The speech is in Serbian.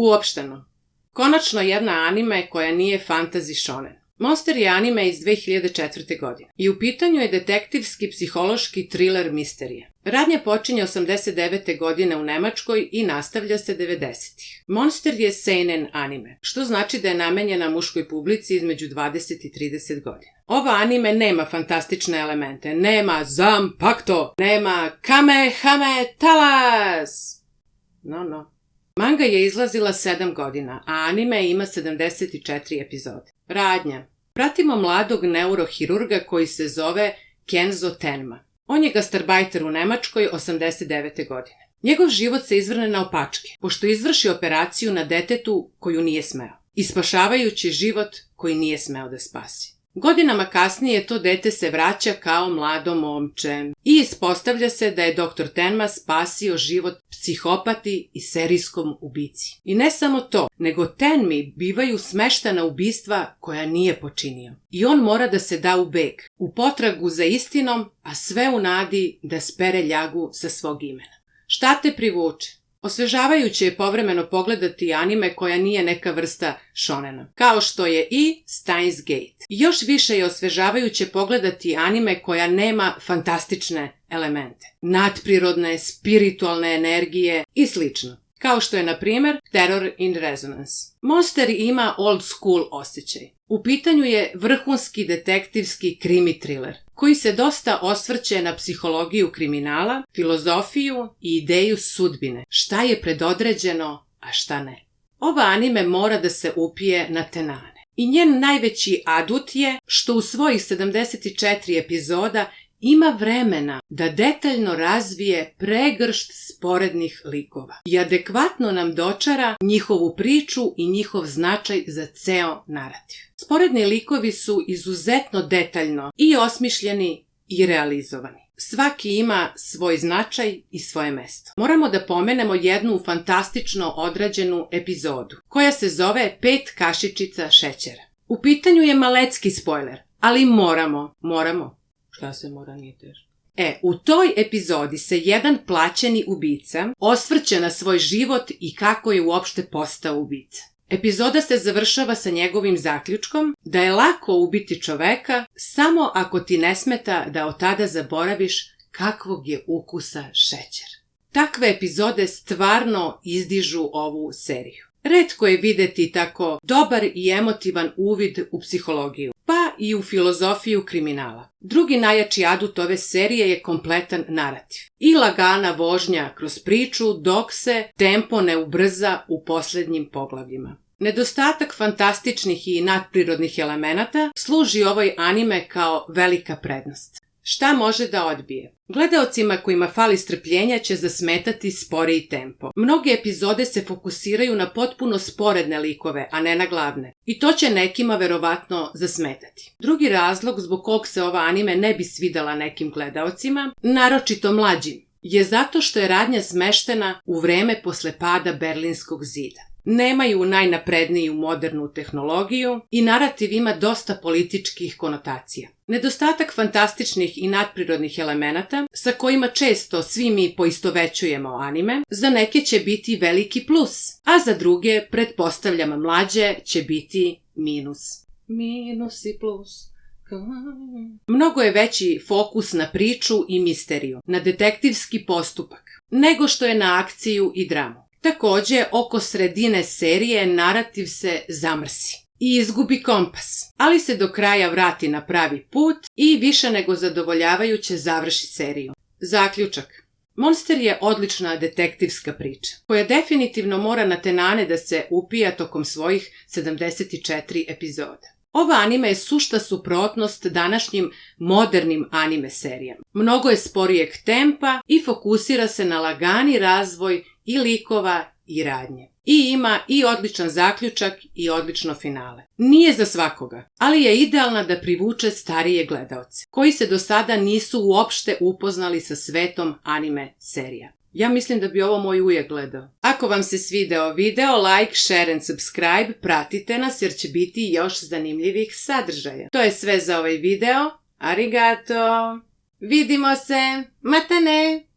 Uopšteno. Konačno jedna anime koja nije fantasy shonen. Monster je anime iz 2004. godine i u pitanju je detektivski psihološki thriller misterije. Radnja počinje 89. godine u Nemačkoj i nastavlja se 90. Monster je seinen anime, što znači da je namenjena muškoj publici između 20 i 30 godina. Ova anime nema fantastične elemente, nema Zanpakuto, nema Kamehameha. No. Manga je izlazila 7 godina, a anime ima 74 epizode. Radnja. Pratimo mladog neurohirurga koji se zove Kenzo Tenma. On je gastarbajter u Nemačkoj 89. godine. Njegov život se izvrne naopačke, pošto izvrši operaciju na detetu koju nije smeo, ispašavajući život koji nije smeo da spasi. Godinama kasnije to dete se vraća kao mlado momče i ispostavlja se da je dr. Tenma spasio život psihopati i serijskom ubici. I ne samo to, nego Tenmi bivaju smeštana ubistva koja nije počinio. I on mora da se da u beg, u potragu za istinom, a sve u nadi da spere ljagu sa svog imena. Šta te privuče? Osvežavajuće je povremeno pogledati anime koja nije neka vrsta shonena, kao što je i Steins Gate. Još više je osvežavajuće pogledati anime koja nema fantastične elemente, nadprirodne, spiritualne energije i slično, kao što je na primjer Terror in Resonance. Monster ima old school osjećaj. U pitanju je vrhunski detektivski krimi thriller, koji se dosta osvrće na psihologiju kriminala, filozofiju i ideju sudbine, šta je predodređeno, a šta ne. Ova anime mora da se upije na tenane. I njen najveći adut je što u svojih 74 epizoda ima vremena da detaljno razvije pregršt sporednih likova i adekvatno nam dočara njihovu priču i njihov značaj za ceo narativ. Sporedni likovi su izuzetno detaljno i osmišljeni i realizovani. Svaki ima svoj značaj i svoje mesto. Moramo da pomenemo jednu fantastično odrađenu epizodu, koja se zove 5 kašičica šećera. U pitanju je malecki spojler, ali moramo. Šta se mora, nije teško. U toj epizodi se jedan plaćeni ubica osvrće na svoj život i kako je uopšte postao ubica. Epizoda se završava sa njegovim zaključkom da je lako ubiti čoveka samo ako ti ne smeta da od tada zaboraviš kakvog je ukusa šećer. Takve epizode stvarno izdižu ovu seriju. Retko je videti tako dobar i emotivan uvid u psihologiju, pa i u filozofiju kriminala. Drugi najjači adut ove serije je kompletan narativ i lagana vožnja kroz priču dok se tempo ne ubrza u posljednjim poglavljima. Nedostatak fantastičnih i nadprirodnih elemenata služi ovoj anime kao velika prednost. Šta može da odbije? Gledaocima kojima fali strpljenja će zasmetati sporiji tempo. Mnoge epizode se fokusiraju na potpuno sporedne likove, a ne na glavne. I to će nekima verovatno zasmetati. Drugi razlog zbog kog se ova anime ne bi svidela nekim gledaocima, naročito mlađim, je zato što je radnja smeštena u vreme posle pada Berlinskog zida. Nemaju najnapredniju modernu tehnologiju i narativ ima dosta političkih konotacija. Nedostatak fantastičnih i nadprirodnih elemenata, sa kojima često svi mi poistovećujemo anime, za neke će biti veliki plus, a za druge, pretpostavljam mlađe, će biti minus. Minus i plus. Mnogo je veći fokus na priču i misteriju, na detektivski postupak, nego što je na akciju i dramu. Također, oko sredine serije narativ se zamrsi i izgubi kompas, ali se do kraja vrati na pravi put i više nego zadovoljavajuće završi seriju. Zaključak. Monster je odlična detektivska priča, koja definitivno mora na tenane da se upija tokom svojih 74 epizoda. Ova anime je sušta suprotnost današnjim modernim anime serijama. Mnogo je sporijeg tempa i fokusira se na lagani razvoj i likova i radnje. I ima i odličan zaključak i odlično finale. Nije za svakoga, ali je idealna da privuče starije gledaoce, koji se do sada nisu uopšte upoznali sa svetom anime serija. Ja mislim da bi ovo moj ujak gledao. Ako vam se svideo video, like, share and subscribe, pratite nas jer će biti još zanimljivih sadržaja. To je sve za ovaj video. Arigato! Vidimo se! Matane!